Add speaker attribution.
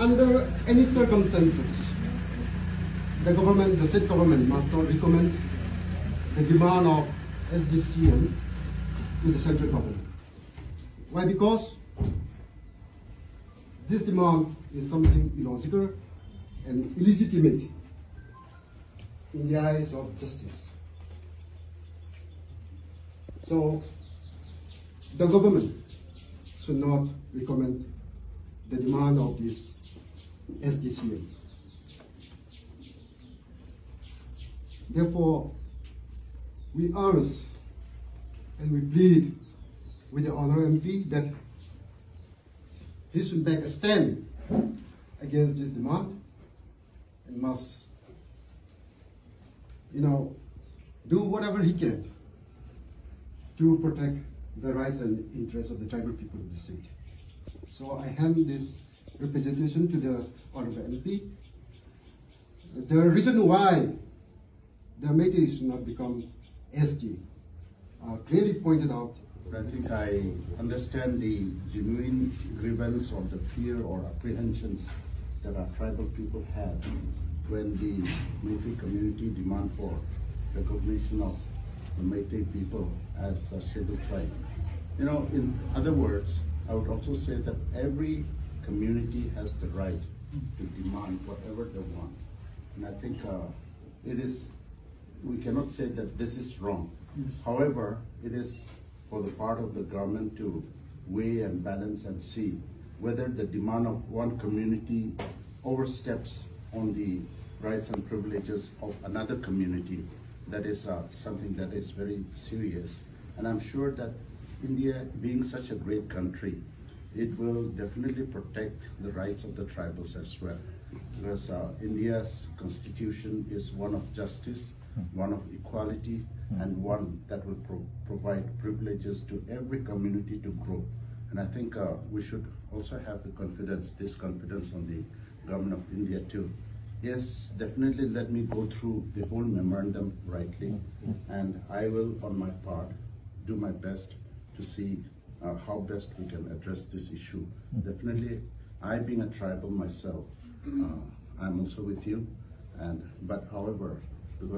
Speaker 1: under any circumstances, the state government must not recommend the demand of SDCM to the central government. Why? Because this demand is something illogical and illegitimate in the eyes of justice. So the government should not recommend the demand of this SDCM. Therefore, we urge and we plead with the honourable MP that he should make a stand against this demand and must, do whatever he can to protect the rights and interests of the tribal people of the state. So I hand this representation to the honourable MP. The reason why the Meitei should not become SG clearly pointed out.
Speaker 2: I think I understand the genuine grievance or the fear or apprehensions that our tribal people have when the Meitei community demand for recognition of the Meitei people as a scheduled tribe. In other words, I would also say that every community has the right to demand whatever they want. And I think we cannot say that this is wrong. However, it is for the part of the government to weigh and balance and see whether the demand of one community oversteps on the rights and privileges of another community. That is something that is very serious. And I'm sure that India, being such a great country, it will definitely protect the rights of the tribals as well. Because India's constitution is one of justice, one of equality, and one that will provide privileges to every community to grow. And I think we should also have this confidence on the government of India too. Yes, definitely let me go through the whole memorandum rightly, and I will, on my part, do my best to see how best we can address this issue. Definitely, I being a tribal myself, I'm also with you, but however, because